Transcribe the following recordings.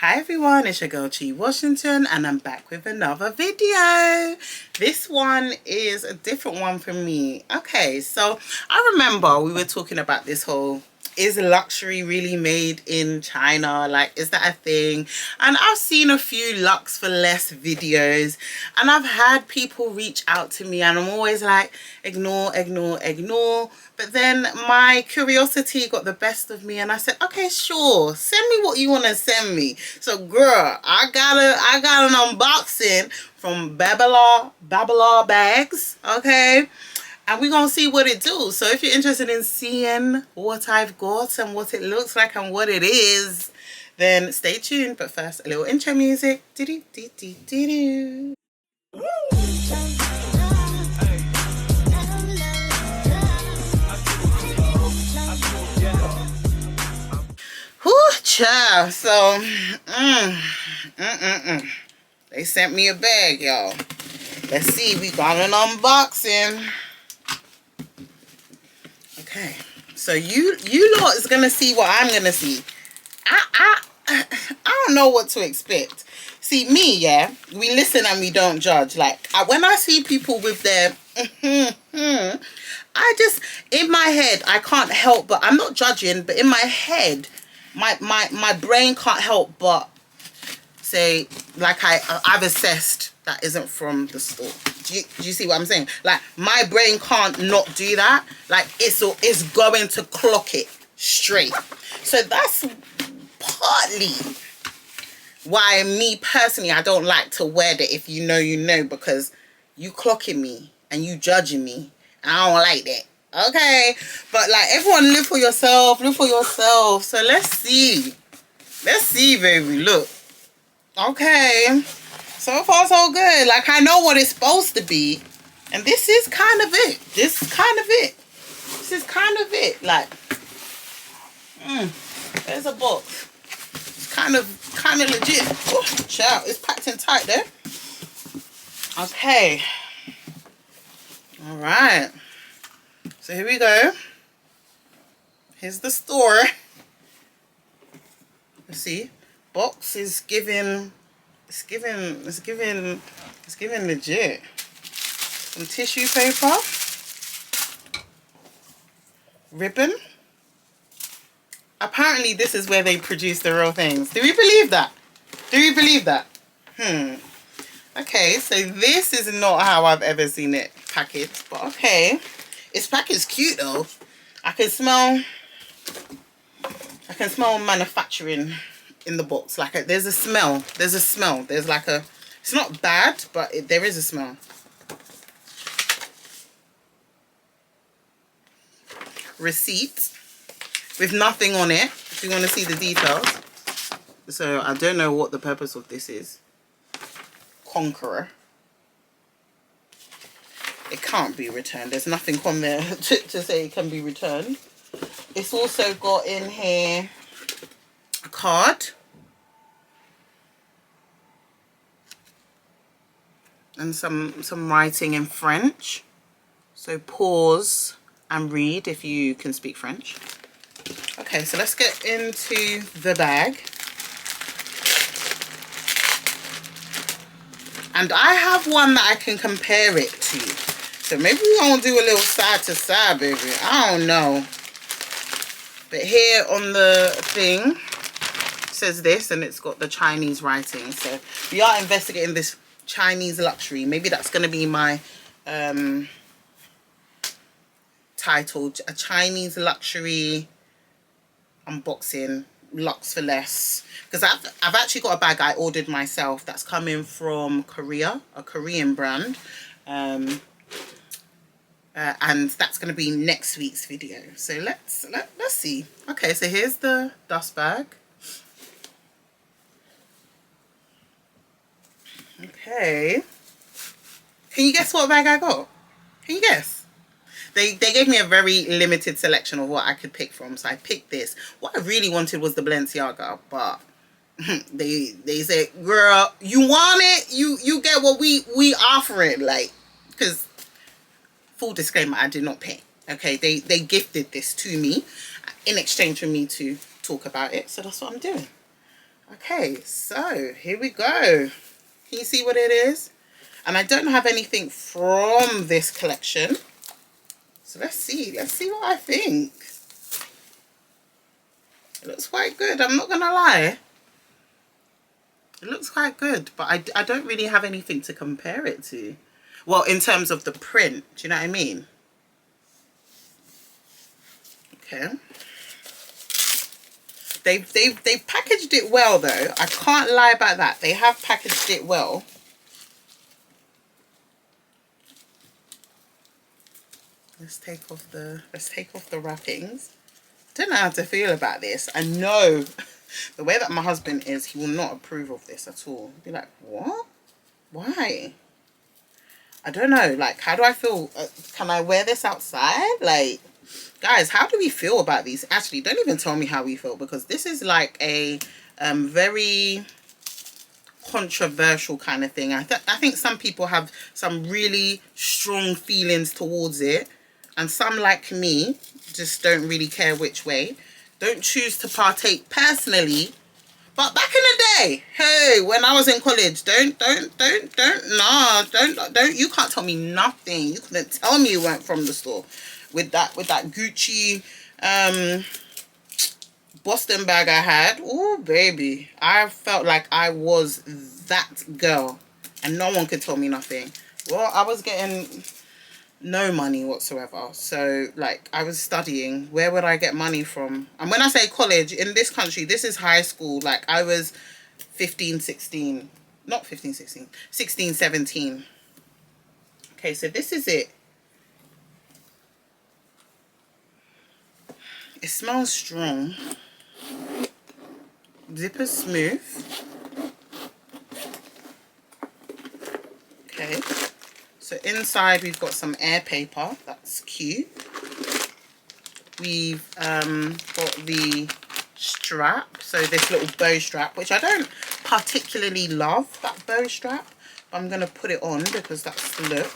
Hi everyone, it's your girl Chee Washington and I'm back with another video. This one is a different one for me. Okay, so I remember we were talking about this whole, is luxury really made in China? Like, is that a thing? And I've seen a few Lux for Less videos and I've had people reach out to me and I'm always like, ignore. But then my curiosity got the best of me and I said, okay, sure, send me what you want to send me. So girl, I got an unboxing from Babala Bags, okay? And we're gonna see what it do. So if you're interested in seeing what I've got and what it looks like and what it is, then stay tuned. But first, a little intro music. Whew, child. So, they sent me a bag, y'all. Let's see. We got an unboxing. Okay. So you lot is gonna see what I'm gonna see. I don't know what to expect. See, me, yeah, we listen and we don't judge. Like, when I see people with their I just, in my head, I can't help but, I'm not judging, but in my head, my brain can't help but say, like, I've assessed that isn't from the store. Do you see what I'm saying? Like, my brain can't not do that. Like, it's going to clock it straight. So that's partly why me personally, I don't like to wear that. If you know, you know, because you clocking me and you judging me and I don't like that. Okay, but like, everyone live for yourself, so let's see, baby. Look, okay, so far so good. Like, I know what it's supposed to be, and this is kind of it. Like, there's a box. Kind of legit. Oh, child, it's packed in tight there. Okay. All right. So here we go. Here's the store. Let's see. Box is giving. It's giving legit. Some tissue paper. Ribbon. Apparently this is where they produce the real things. Do we believe that? Okay, so this is not how I've ever seen it packaged, but okay. It's packaged cute though. I can smell manufacturing in the box. Like, there's a smell. There's like a, it's not bad, but there is a smell. Receipt with nothing on it, if you want to see the details. So I don't know what the purpose of this is. Conqueror. It can't be returned. There's nothing on there to say it can be returned. It's also got in here a card. And some writing in French. So pause and read if you can speak French. Okay, so let's get into the bag. And I have one that I can compare it to. So maybe we're going to do a little side to side, baby. I don't know. But here on the thing, it says this, and it's got the Chinese writing. So we are investigating this Chinese luxury. Maybe that's going to be my title. A Chinese luxury unboxing, Lux for Less. Because I've actually got a bag I ordered myself that's coming from Korea, a Korean brand. And that's going to be next week's video. So let's see. Okay, so here's the dust bag. Okay. Can you guess what bag I got? Can you guess? They gave me a very limited selection of what I could pick from, so I picked this. What I really wanted was the Balenciaga, but they said, girl, you want it, you get what we offering. Like, because full disclaimer, I did not pay. Okay, they gifted this to me in exchange for me to talk about it, so that's what I'm doing. Okay, so here we go. Can you see what it is? And I don't have anything from this collection. So let's see what I think. It looks quite good, I'm not gonna lie. It looks quite good, but I don't really have anything to compare it to. Well, in terms of the print, do you know what I mean? Okay. They've packaged it well though. I can't lie about that. They have packaged it well. Let's take off the wrappings. I don't know how to feel about this. I know the way that my husband is, he will not approve of this at all. He'll be like, what? Why? I don't know. Like, how do I feel? Can I wear this outside? Like, guys, how do we feel about these? Actually, don't even tell me how we feel, because this is like a very controversial kind of thing. I think some people have some really strong feelings towards it, and some, like me, just don't really care which way. Don't choose to partake personally. But back in the day, hey, when I was in college, don't, you can't tell me nothing. You couldn't tell me you weren't from the store with that Gucci Boston bag I had. Oh, baby, I felt like I was that girl, and no one could tell me nothing. Well, I was getting no money whatsoever, so like I was studying. Where would I get money from? And when I say college, in this country, this is high school. Like, I was 15, 16, not 15, 16, 16, 17. Okay, so this is it. It smells strong. Zipper smooth. Okay, so inside we've got some air paper. That's cute. We've got the strap, so this little bow strap, which I don't particularly love, that bow strap, but I'm going to put it on because that's the look.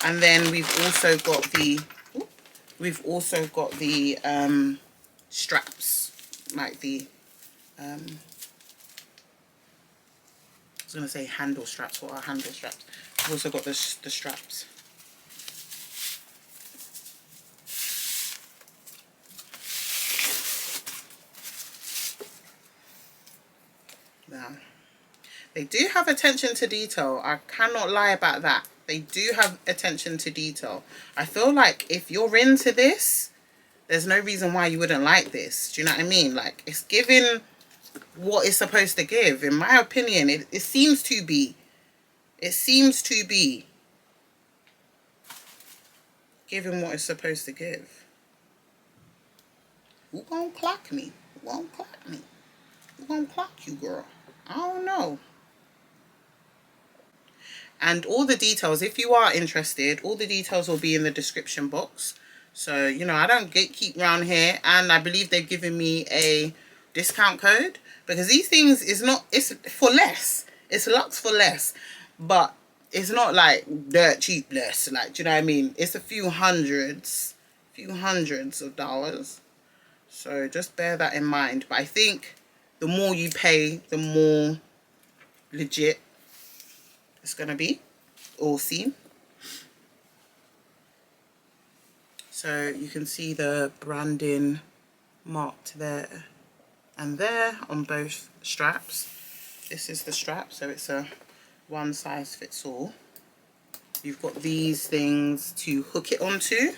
And then we've also got the straps, like the I was going to say handle straps. What are handle straps? I've also got the straps. Now, they do have attention to detail. I cannot lie about that. They do have attention to detail. I feel like if you're into this, there's no reason why you wouldn't like this. Do you know what I mean? Like, it's giving what it's supposed to give. In my opinion, it seems to be. It seems to be giving what it's supposed to give. Who gonna clock me? Who gonna clock me? Who gonna clock you, girl? I don't know. And all the details, if you are interested, all the details will be in the description box. So, you know, I don't gatekeep around here. And I believe they've given me a discount code, because these things it's for less. It's Luxe for less. But it's not like dirt cheap less. Like, do you know what I mean? It's a few hundreds of dollars. So just bear that in mind. But I think the more you pay, the more legit it's gonna be, or seem. So you can see the branding marked there and there on both straps. This is the strap, so it's a one size fits all. You've got these things to hook it onto.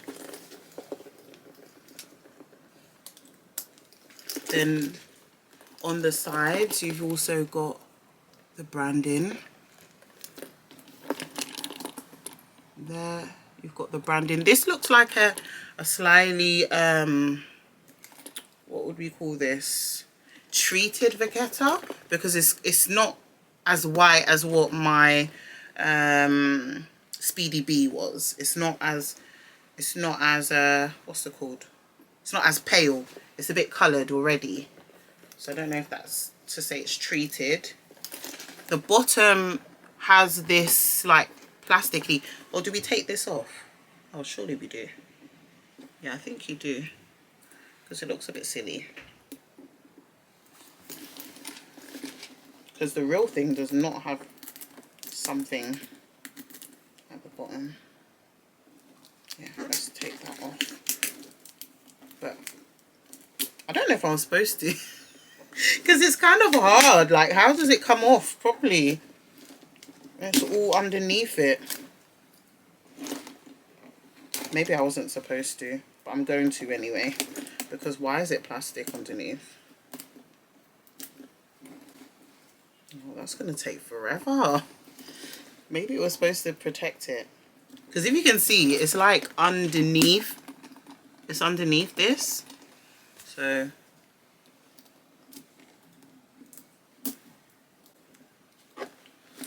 Then on the sides you've also got the branding. There you've got the branding. This looks like a slightly what would we call this, treated vegetta, because it's not as white as what my Speedy B was. It's not as what's it called, it's not as pale. It's a bit coloured already, so I don't know if that's to say it's treated. The bottom has this like plasticky, or do we take this off? Oh, surely we do. Yeah, I think you do, because it looks a bit silly. because the real thing does not have something at the bottom. Yeah, let's take that off. But I don't know if I'm supposed to, because it's kind of hard. Like, how does it come off properly? It's all underneath it. Maybe I wasn't supposed to, but I'm going to anyway, because why is it plastic underneath? Oh, that's going to take forever. Maybe it was supposed to protect it. Because if you can see, it's like underneath. It's underneath this. So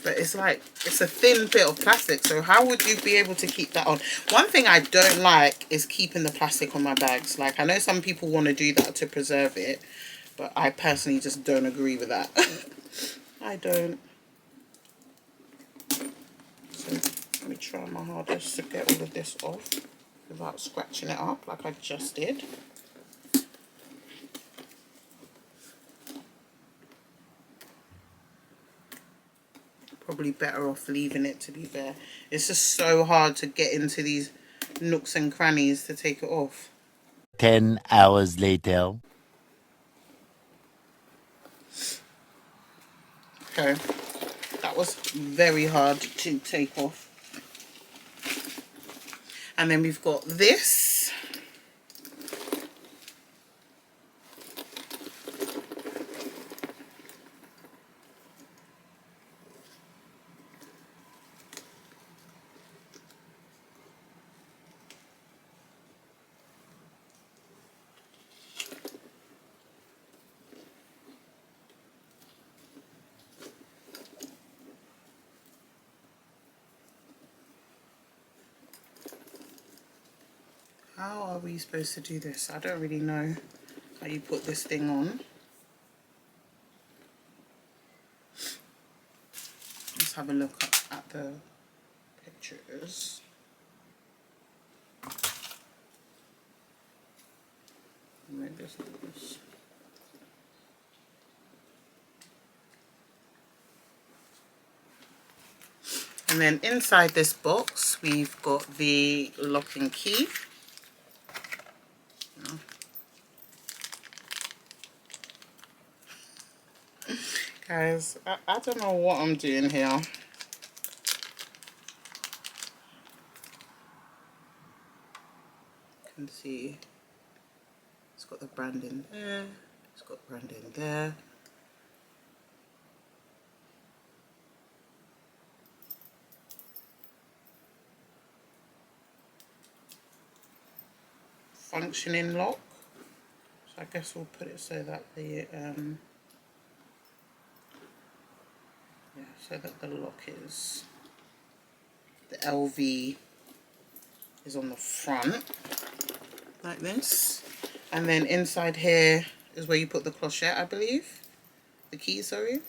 but it's like, it's a thin bit of plastic, so how would you be able to keep that on? One thing I don't like is keeping the plastic on my bags. Like, I know some people want to do that to preserve it, but I personally just don't agree with that. I don't. So let me try my hardest to get all of this off without scratching it up like I just did. Probably better off leaving it, to be fair. It's just so hard to get into these nooks and crannies to take it off. 10 hours later. Okay, that was very hard to take off. And then we've got this. How are we supposed to do this? I don't really know how you put this thing on. Let's have a look at the pictures. Maybe it's not this. And then inside this box, we've got the lock and key. Guys, I don't know what I'm doing here. You can see it's got the branding there, it's got branding there. Functioning lock. So I guess we'll put it so that the so that the lock is, the LV is on the front like this, and then inside here is where you put the clochette, I believe, the key, sorry.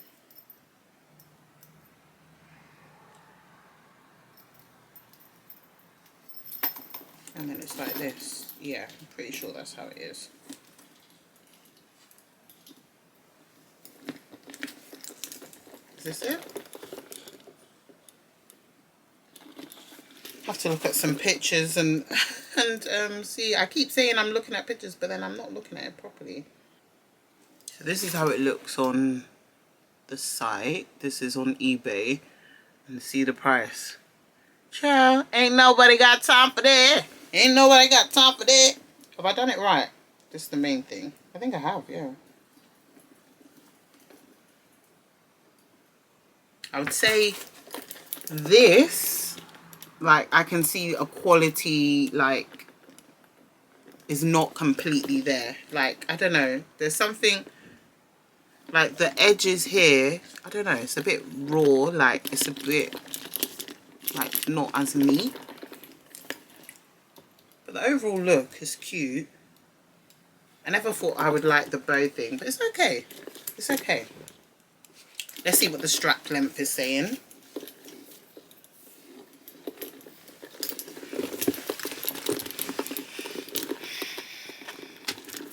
And then it's like this. Yeah, I'm pretty sure that's how it is. Is this it? Have to look at some pictures and see. I keep saying I'm looking at pictures, but then I'm not looking at it properly. So this is how it looks on the site. This is on eBay, and see the price. Child, ain't nobody got time for that. Ain't nobody got time for that. Have I done it right? This is the main thing. I think I have, yeah. I would say this, like, I can see a quality, like, is not completely there. Like, I don't know. There's something, like, the edges here, I don't know. It's a bit raw. Like, it's a bit, like, not as neat. But the overall look is cute. I never thought I would like the bow thing, but it's okay. It's okay. Let's see what the strap length is saying.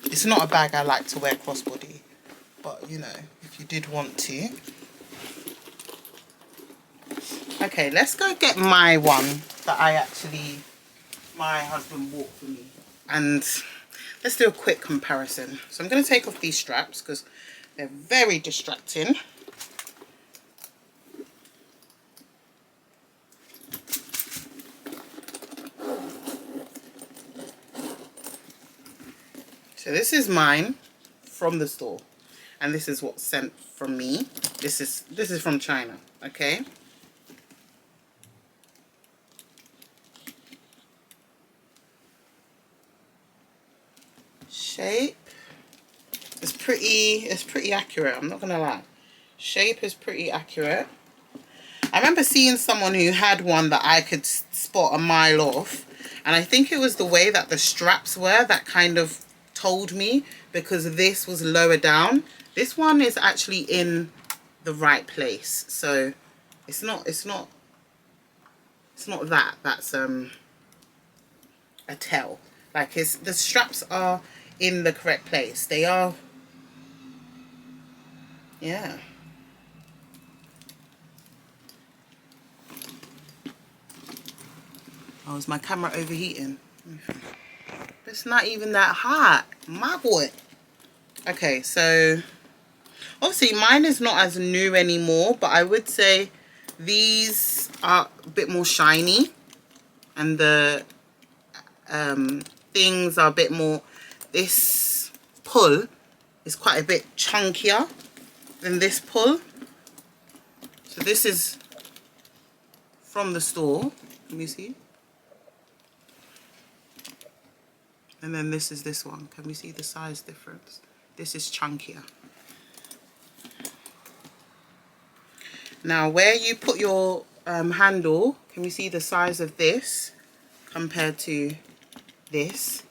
It's not a bag I like to wear crossbody, but you know, if you did want to. Okay, let's go get my one that my husband bought for me. And let's do a quick comparison. So I'm going to take off these straps because they're very distracting. So this is mine from the store, and this is what's sent from me. This is from China, okay? Shape is pretty accurate, I'm not gonna lie. Shape is pretty accurate. I remember seeing someone who had one that I could spot a mile off, and I think it was the way that the straps were that kind of told me, because this was lower down. This one is actually in the right place, so it's not that that's a tell. Like, the straps are in the correct place. They are, yeah. Oh, is my camera overheating? It's not even that hot, my boy. Okay, so obviously mine is not as new anymore, but I would say these are a bit more shiny, and the things are a bit more, this pull is quite a bit chunkier than this pull. So this is from the store, let me see. And then this is this one. Can we see the size difference? This is chunkier. Now, where you put your handle, can we see the size of this compared to this?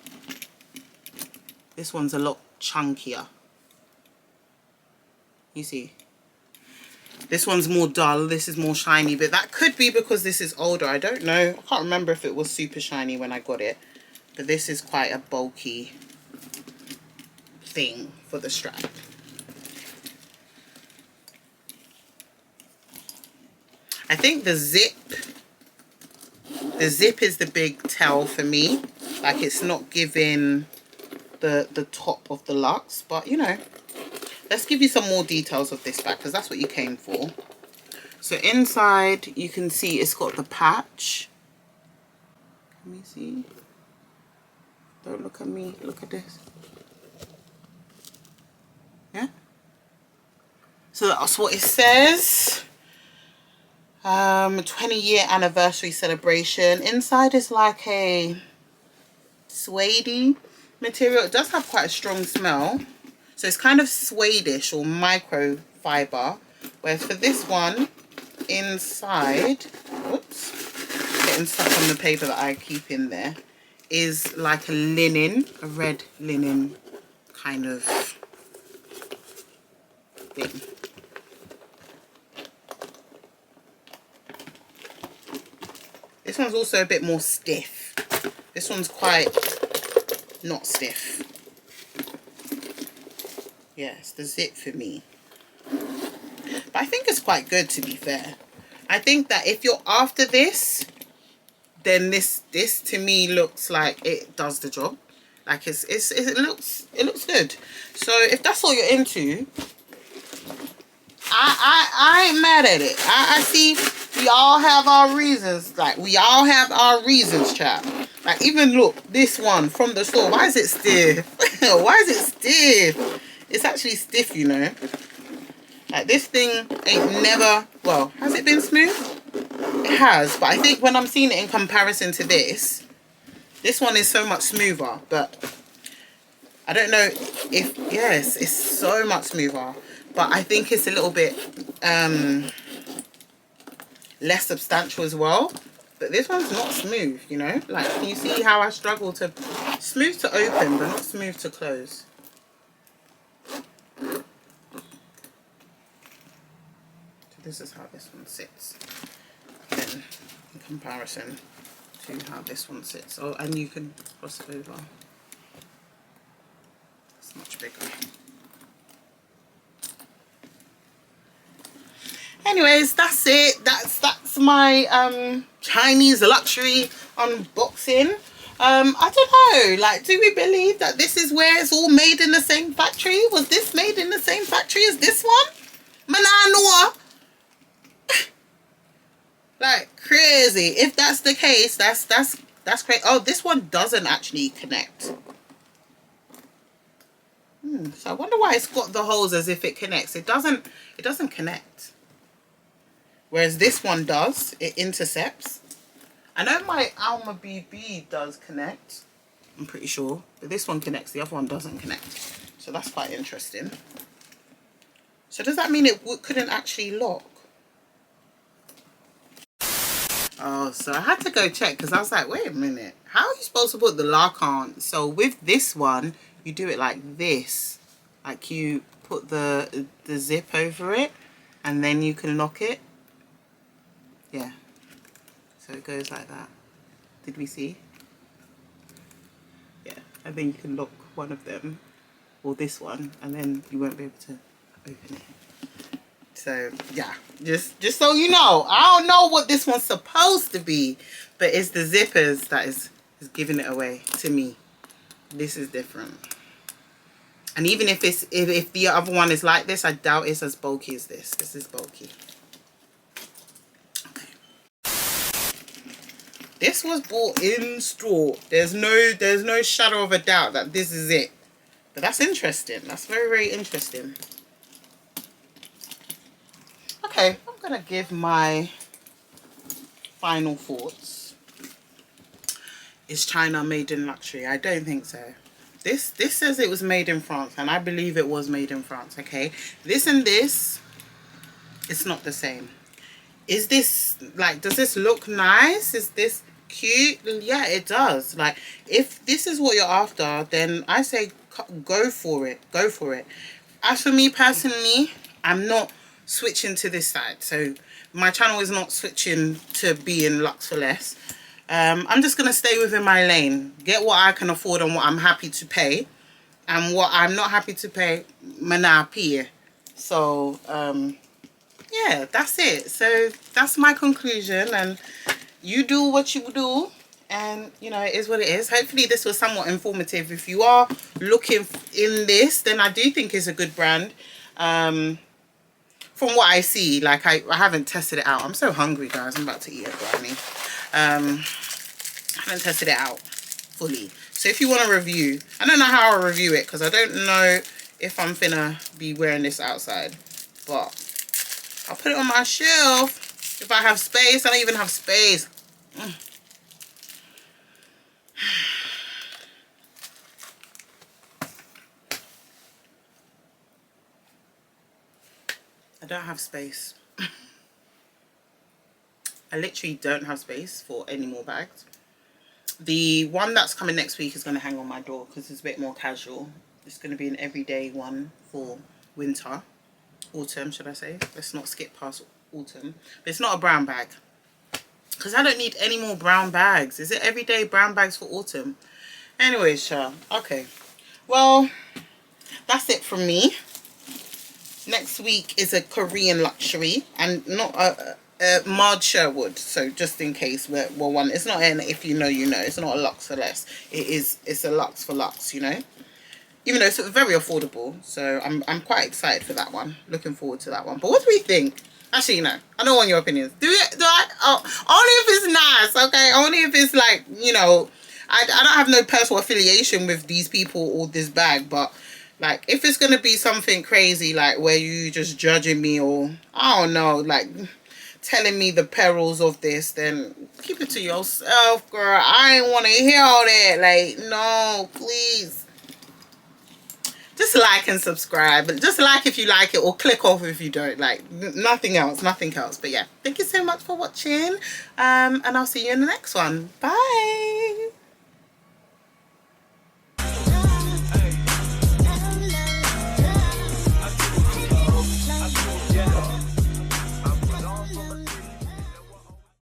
This one's a lot chunkier. You see? This one's more dull, this is more shiny, but that could be because this is older. I don't know. I can't remember if it was super shiny when I got it. But this is quite a bulky thing for the strap. I think the zip is the big tell for me. Like, it's not giving the top of the Luxe, but you know, let's give you some more details of this bag because that's what you came for. So inside you can see it's got the patch. Let me see. Don't look at me, look at this. Yeah? So that's what it says. 20-year anniversary celebration. Inside is like a suede material. It does have quite a strong smell. So it's kind of suede-ish or microfiber. Whereas for this one, inside, whoops, getting stuck on the paper that I keep in there, is like a linen, a red linen kind of thing. This one's also a bit more stiff. This one's quite not stiff. Yes, the zip for me. But I think it's quite good, to be fair. I think that if you're after this, then this to me looks like it does the job. Like it looks good. So if that's all you're into, I ain't mad at it. I see we all have our reasons. Like, we all have our reasons, chap. Like, even look, this one from the store. Why is it stiff? Why is it stiff? It's actually stiff, you know. Like, this thing ain't never, well, has it been smooth? It has, but I think when I'm seeing it in comparison to this one is so much smoother. But I don't know if, yes, it's so much smoother. But I think it's a little bit less substantial as well. But this one's not smooth, you know. Like, can you see how I struggle to, smooth to open, but not smooth to close. So this is how this one sits. Then, in comparison to how this one sits. Oh, and you can cross it over. It's much bigger. Anyways, that's it. That's that's my Chinese luxury unboxing. I don't know, like, do we believe that this is where it's all made in the same factory? Was this made in the same factory as this one? Mananoa. Like, crazy. If that's the case, that's great. Oh, this one doesn't actually connect. So I wonder why it's got the holes as if it connects. It doesn't connect. Whereas this one does. It intercepts. I know my Alma BB does connect. I'm pretty sure. But this one connects. The other one doesn't connect. So that's quite interesting. So does that mean it couldn't actually lock? Oh, so I had to go check because I was like, wait a minute. How are you supposed to put the lock on? So with this one, you do it like this. Like you put the zip over it and then you can lock it. Yeah. So it goes like that. Did we see? Yeah. And then you can lock one of them or this one and then you won't be able to open it. So yeah, just so you know, I don't know what this one's supposed to be, but it's the zippers that is giving it away to me. This is different. And even if the other one is like this, I doubt it's as bulky as this. This is bulky. Okay. This was bought in store. There's no shadow of a doubt that this is it. But that's interesting. That's very, very interesting. Okay, I'm gonna give my final thoughts. Is China made in luxury? I don't think so. This says it was made in France, and I believe it was made in France. Okay, this and this, it's not the same. Is this, like, does this look nice? Is this cute? Yeah, it does. Like, if this is what you're after, then I say go for it. Go for it. As for me personally, I'm not switching to this side. So my channel is not switching to being Luxe for less. I'm just going to stay within my lane. Get what I can afford and what I'm happy to pay. And what I'm not happy to pay, mana pay. So, yeah, that's it. So that's my conclusion. And you do what you do. And, you know, it is what it is. Hopefully this was somewhat informative. If you are looking in this, then I do think it's a good brand. From what I see, like, I haven't tested it out. I'm so hungry, guys. I'm about to eat a brownie. I haven't tested it out fully. So if you want a review, I don't know how I'll review it because I don't know if I'm finna be wearing this outside. But I'll put it on my shelf if I have space. I don't even have space. I don't have space. I literally don't have space for any more bags. The one that's coming next week is going to hang on my door because it's a bit more casual. It's going to be an everyday one for winter. Autumn, should I say. Let's not skip past autumn. But it's not a brown bag. Because I don't need any more brown bags. Is it everyday brown bags for autumn? Anyways, sure. Okay. Well, that's it from me. Next week is a Korean luxury and not a Mard Sherwood. So just in case we're one, it's not an if you know you know. It's not a Luxe for less. It's a Luxe for Luxe, you know. Even though it's very affordable, so I'm quite excited for that one. Looking forward to that one. But what do we think? Actually, no, I don't want your opinions. Do I? Oh, only if it's nice, okay? Only if it's like, you know, I don't have no personal affiliation with these people or this bag, but like, if it's going to be something crazy, like where you just judging me or, I don't know, like telling me the perils of this, then keep it to yourself, girl. I ain't want to hear all that. Like, no, please. Just like and subscribe. Just like if you like it or click off if you don't. Like, nothing else. Nothing else. But yeah, thank you so much for watching. And I'll see you in the next one. Bye.